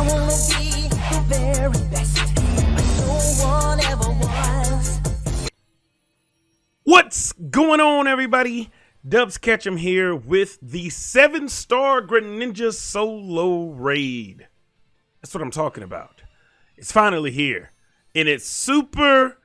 wanna be the very best, but no one ever was. What's going on, everybody? Dubs Catchum here with the 7-Star Greninja solo raid. That's what I'm talking about. It's finally here, and it's super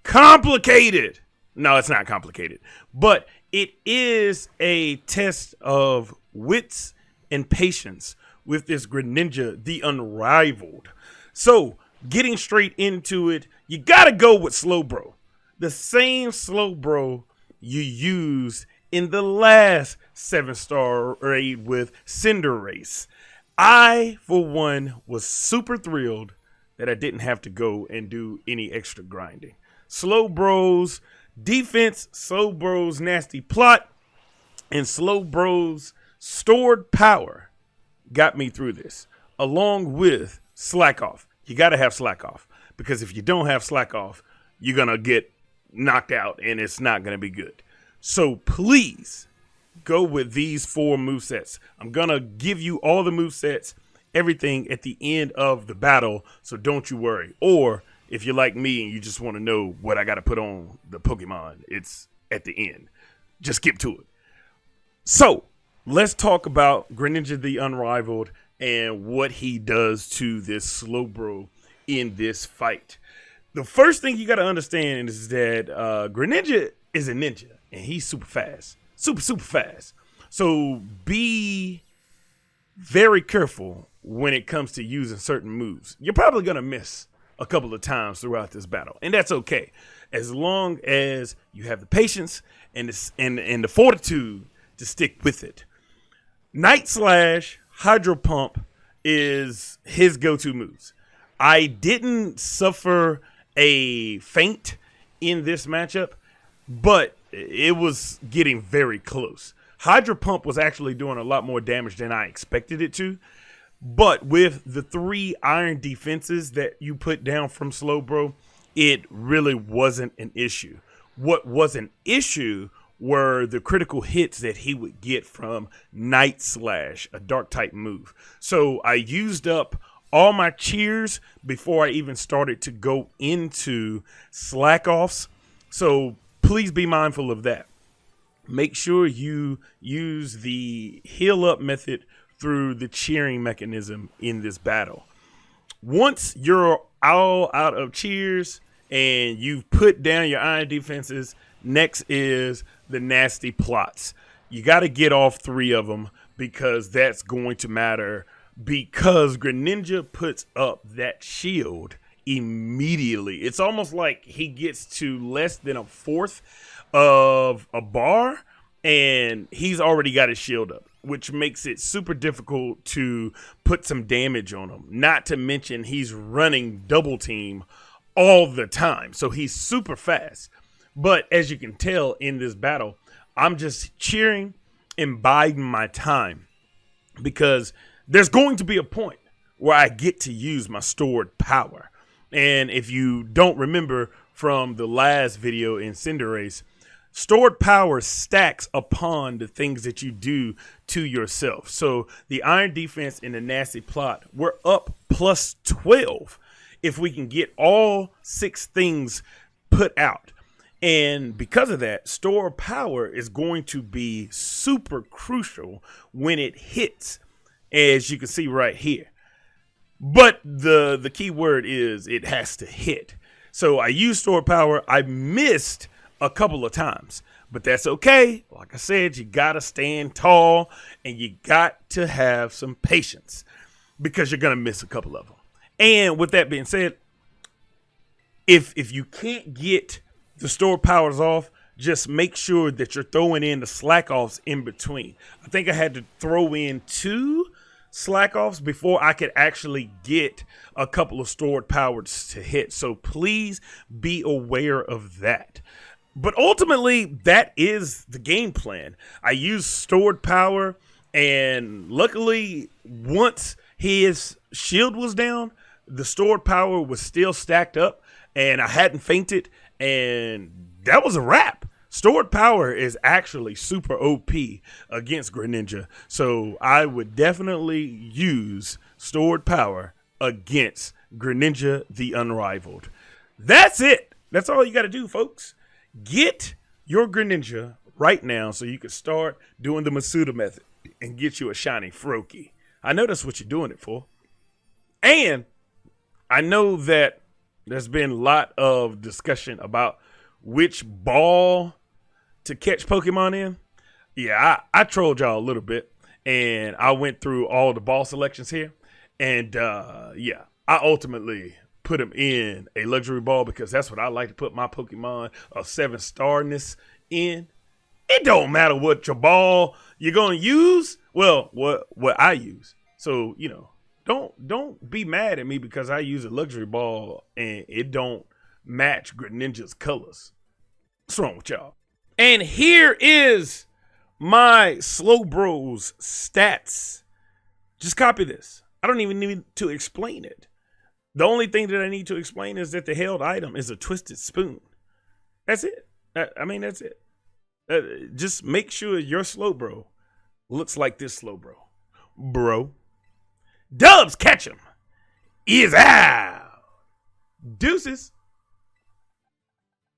complicated. No, it's not complicated, but it is a test of wits and patience with this Greninja, the Unrivaled. So, getting straight into it, you gotta go with Slowbro. The same Slowbro you used in the last 7-star raid with Cinderace. I, for one, was super thrilled that I didn't have to go and do any extra grinding. Slowbro's defense, Slowbro's nasty plot, and Slowbro's stored power got me through this, along with Slack Off. You got to have Slack Off, because if you don't have Slack Off, you're going to get knocked out, and it's not going to be good. So please go with these 4 movesets. I'm going to give you all the movesets, everything at the end of the battle, so don't you worry. Or if you're like me and you just want to know what I got to put on the Pokemon, it's at the end. Just skip to it. So let's talk about Greninja the Unrivaled and what he does to this Slowbro in this fight. The first thing you got to understand is that Greninja is a ninja, and he's super fast. Super fast. So be very careful when it comes to using certain moves. You're probably going to miss a couple of times throughout this battle, and that's okay. As long as you have the patience and the fortitude to stick with it. Night Slash, Hydro Pump is his go-to moves. I didn't suffer a feint in this matchup, but it was getting very close. Hydro Pump was actually doing a lot more damage than I expected it to, but with the 3 iron defenses that you put down from Slowbro, it really wasn't an issue. What was an issue were the critical hits that he would get from Night Slash, a dark type move. So I used up all my cheers before I even started to go into slack offs. So please be mindful of that. Make sure you use the heal up method through the cheering mechanism in this battle. Once you're all out of cheers and you've put down your iron defenses, next is the nasty plots. You got to get off 3 of them, because that's going to matter, because Greninja puts up that shield immediately. It's almost like he gets to less than a fourth of a bar and he's already got his shield up, which makes it super difficult to put some damage on him. Not to mention he's running double team all the time, so he's super fast. But as you can tell in this battle, I'm just cheering and biding my time, because there's going to be a point where I get to use my stored power. And if you don't remember from the last video in Cinderace, stored power stacks upon the things that you do to yourself. So the iron defense and the nasty plot, we're up plus 12 if we can get all 6 things put out. And because of that, stored power is going to be super crucial when it hits, as you can see right here. But the key word is it has to hit. So I used stored power. I missed a couple of times, but that's okay. Like I said, you got to stand tall and you got to have some patience, because you're going to miss a couple of them. And with that being said, if you can't get the stored powers off, just make sure that you're throwing in the slack offs in between. I think I had to throw in 2 slack offs before I could actually get a couple of stored powers to hit. So please be aware of that. But ultimately, that is the game plan. I used stored power, and luckily, once his shield was down, the stored power was still stacked up, and I hadn't fainted, and that was a wrap. Stored power is actually super OP against Greninja, so I would definitely use stored power against Greninja the Unrivaled. That's it. That's all you got to do, folks. Get your Greninja right now so you can start doing the Masuda method and get you a shiny Froakie. I know that's what you're doing it for. And I know that there's been a lot of discussion about which ball to catch Pokemon in. Yeah, I trolled y'all a little bit, and I went through all the ball selections here. And yeah, I ultimately put them in a luxury ball because that's what I like to put my Pokemon of 7-starness in. It don't matter what your ball you're gonna use. Well, what I use. So, you know, don't be mad at me because I use a luxury ball and it don't match Greninja's colors. What's wrong with y'all? And here is my Slowbro's stats. Just copy this. I don't even need to explain it. The only thing that I need to explain is that the held item is a twisted spoon. That's it. I mean, that's it. Just make sure your Slowbro looks like this Slowbro. Bro. Dubs Catchum is out. Deuces.